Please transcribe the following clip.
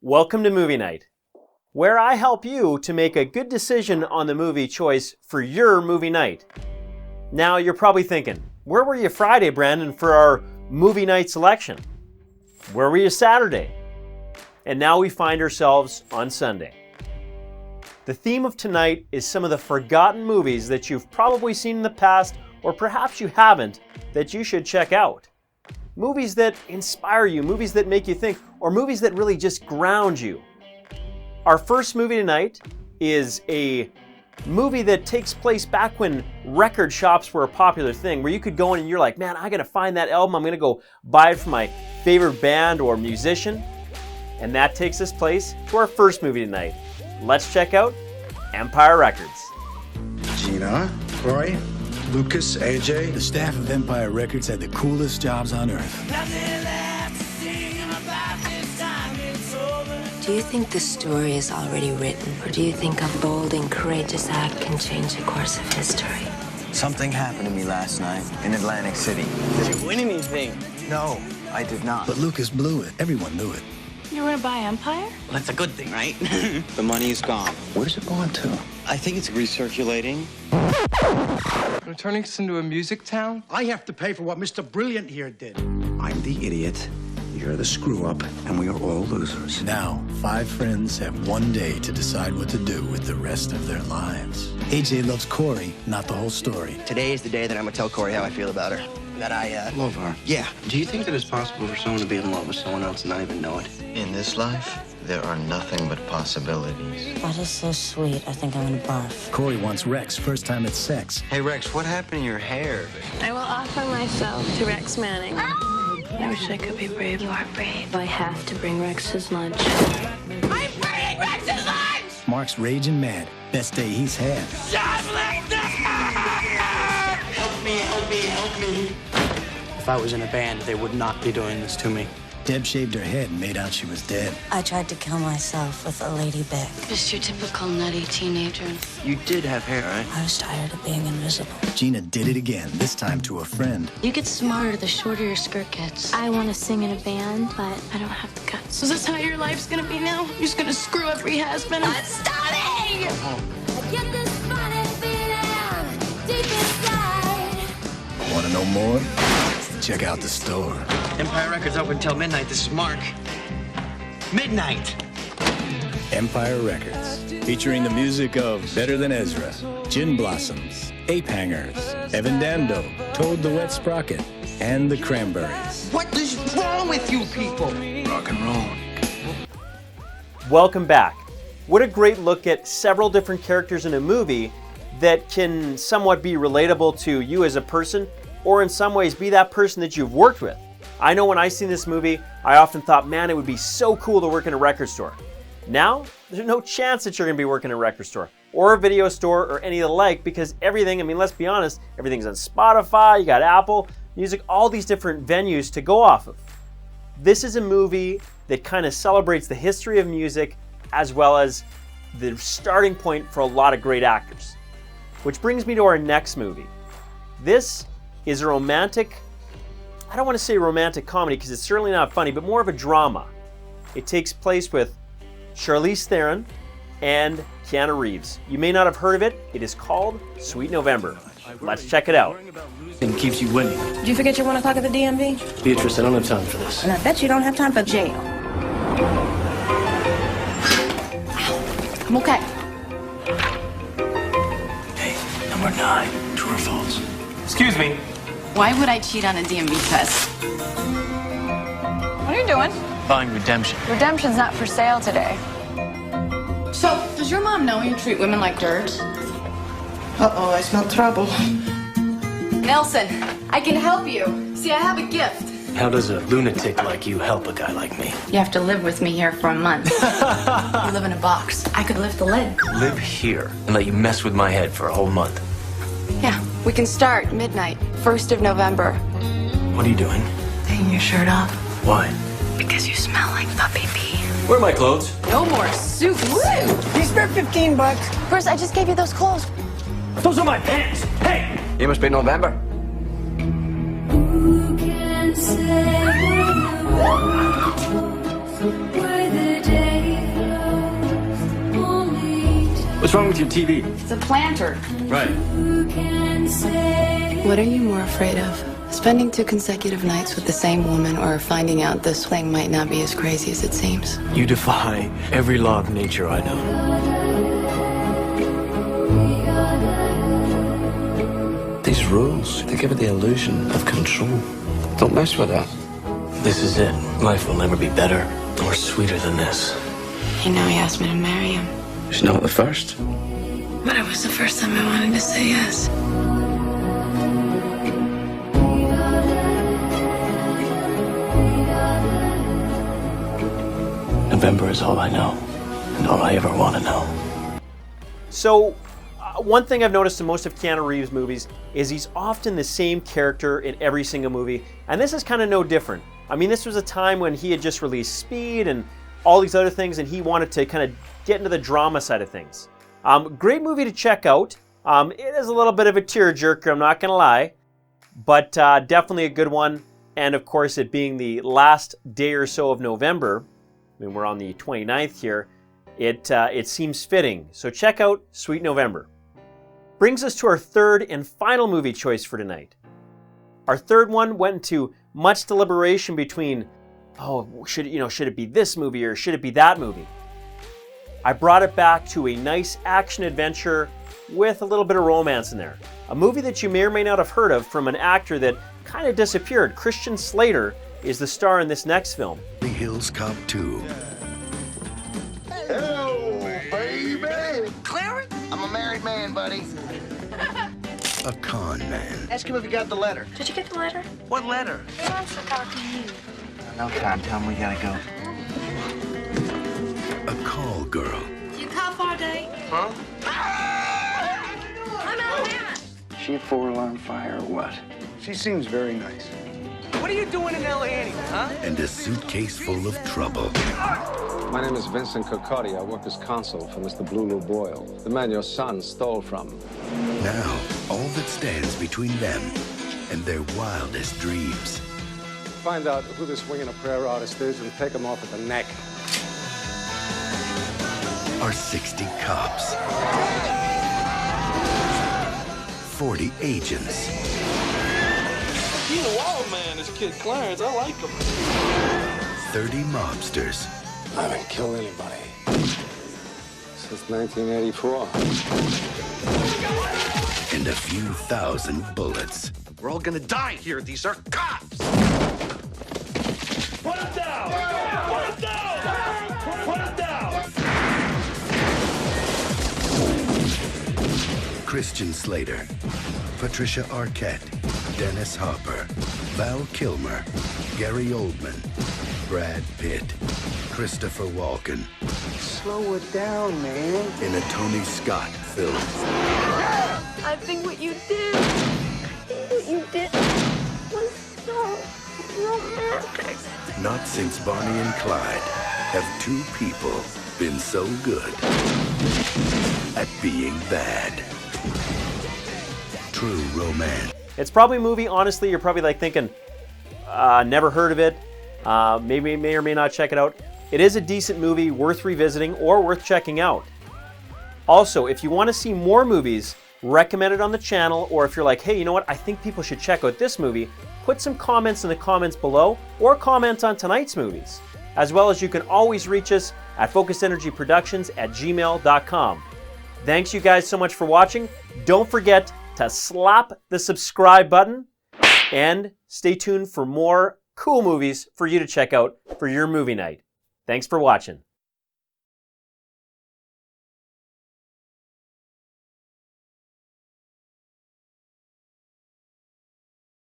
Welcome to Movie Night, where I help you to make a good decision on the movie choice for your movie night. Now, you're probably thinking, where were you Friday, Brandon, for our movie night selection? Where were you Saturday? And now we find ourselves on Sunday. The theme of tonight is some of the forgotten movies that you've probably seen in the past, or perhaps you haven't, that you should check out. Movies that inspire you, movies that make you think, or movies that really just ground you. Our first movie tonight is a movie that takes place back when record shops were a popular thing, where you could go in and you're like, man, I gotta find that album, I'm gonna go buy it from my favorite band or musician. And that takes us place to our first movie tonight. Let's check out Empire Records. Gina, Roy, Lucas, AJ. The staff of Empire Records had the coolest jobs on earth. Do you think the story is already written, or do you think a bold and courageous act can change the course of history? Something happened to me last night in Atlantic City. Did you win anything? No, I did not. But Lucas blew it. Everyone knew it. You were gonna buy Empire? Well, that's a good thing, right? The money is gone. Where's it going to? I think it's recirculating. We're turning us into a music town? I have to pay for what Mr. Brilliant here did. I'm the idiot, you're the screw-up, and we are all losers. Now, 5 friends have one day to decide what to do with the rest of their lives. AJ loves Corey, not the whole story. Today is the day that I'm gonna tell Corey how I feel about her. That I, Love her. Yeah. Do you think that it's possible for someone to be in love with someone else and not even know it? In this life, there are nothing but possibilities. That is so sweet. I think I'm gonna barf. Corey wants Rex first time at sex. Hey, Rex, what happened to your hair? I will offer myself to Rex Manning. I wish I could be brave. You are brave. I have to bring Rex his lunch. I'm bringing Rex his lunch! Mark's raging mad. Best day he's had. Just like that! help me, help me, help me. If I was in a band, they would not be doing this to me. Deb shaved her head and made out she was dead. I tried to kill myself with a Lady Bic. Just your typical nutty teenager. You did have hair, right? I was tired of being invisible. Gina did it again, this time to a friend. You get smarter the shorter your skirt gets. I want to sing in a band, but I don't have the guts. So is this how your life's gonna be now? You're just gonna screw every has-been? It's starting! I get this funny feeling deep inside. Want to know more? Check out the store. Empire Records open till midnight. This is Mark. Midnight. Empire Records, featuring the music of Better Than Ezra, Gin Blossoms, Ape Hangers, Evan Dando, Toad the Wet Sprocket, and the Cranberries. What is wrong with you people? Rock and roll. Welcome back. What a great look at several different characters in a movie that can somewhat be relatable to you as a person, or in some ways be that person that you've worked with. I know when I seen this movie, I often thought, man, it would be so cool to work in a record store. Now, there's no chance that you're gonna be working in a record store or a video store or any of the like, because everything, I mean, let's be honest, everything's on Spotify, you got Apple Music, all these different venues to go off of. This is a movie that kind of celebrates the history of music as well as the starting point for a lot of great actors. Which brings me to our next movie. This is a romantic, I don't want to say romantic comedy because it's certainly not funny, but more of a drama. It takes place with Charlize Theron and Keanu Reeves. You may not have heard of it. It is called Sweet November. Let's check it out. And keeps you winning. Did you forget your 1 o'clock at the DMV? Beatrice, I don't have time for this. And I bet you don't have time for jail. I'm okay. Hey, number 9, true or false? Excuse me. Why would I cheat on a DMV test? What are you doing? Buying redemption. Redemption's not for sale today. So, does your mom know you treat women like dirt? Uh-oh, I smell trouble. Nelson, I can help you. See, I have a gift. How does a lunatic like you help a guy like me? You have to live with me here for a month. You live in a box. I could lift the lid. Live here and let you mess with my head for a whole month. Yeah, we can start midnight, 1st of November. What are you doing? Taking your shirt off. Why? Because you smell like puppy pee. Where are my clothes? No more soup. Woo! These for $15. Bruce, I just gave you those clothes. Those are my pants. Hey! You must be November. Who can say where the day What's wrong with your TV? It's a planter. Right. What are you more afraid of? Spending 2 consecutive nights with the same woman, or finding out this thing might not be as crazy as it seems? You defy every law of nature I know. These rules, they give it the illusion of control. Don't mess with that. This is it. Life will never be better or sweeter than this. You know, he asked me to marry him. It's not the first. But it was the first time I wanted to say yes. November is all I know, and all I ever want to know. So, one thing I've noticed in most of Keanu Reeves' movies is he's often the same character in every single movie, and this is kind of no different. I mean, this was a time when he had just released Speed and all these other things, and he wanted to kind of get into the drama side of things. Great movie to check out. It is a little bit of a tearjerker, I'm not going to lie, but definitely a good one. And of course, it being the last day or so of November, I mean, we're on the 29th here, it seems fitting. So check out Sweet November. Brings us to our third and final movie choice for tonight. Our third one went into much deliberation between, should it be this movie or should it be that movie? I brought it back to a nice action adventure with a little bit of romance in there. A movie that you may or may not have heard of from an actor that kind of disappeared. Christian Slater is the star in this next film. The Hills Cop 2. Hello, baby. Clarence? I'm a married man, buddy. A con man. Ask him if he got the letter. Did you get the letter? What letter? He wants to talk to you. No time. Tell him we gotta go. A call girl. You call for a date? Huh? I'm Alabama. She a 4-alarm fire or what? She seems very nice. What are you doing in L.A. anyway, huh? And a suitcase full of trouble. My name is Vincent Cocotti. I work as consul for Mr. Blue Boyle, the man your son stole from. Now, all that stands between them and their wildest dreams. Find out who this Wing and a Prayer artist is and take him off at the neck. Are 60 cops. 40 agents. He's a wild man, this kid Clarence. I like him. 30 mobsters. I haven't killed anybody since 1984. And a few thousand bullets. We're all gonna die here. These are cops. Put him down! Put him down! Put him down! Christian Slater, Patricia Arquette, Dennis Hopper, Val Kilmer, Gary Oldman, Brad Pitt, Christopher Walken. Slow it down, man. In a Tony Scott film. I think what you did was so romantic. Not since Bonnie and Clyde have two people been so good at being bad. True romance. It's probably a movie, honestly, you're probably like thinking, never heard of it, maybe may or may not check it out. It is a decent movie, worth revisiting or worth checking out. Also, if you want to see more movies recommended on the channel, or if you're like, hey, you know what, I think people should check out this movie, put some comments in the comments below, or comment on tonight's movies. As well as you can always reach us at focusenergyproductions@gmail.com. Thanks you guys so much for watching. Don't forget to slap the subscribe button and stay tuned for more cool movies for you to check out for your movie night. Thanks for watching.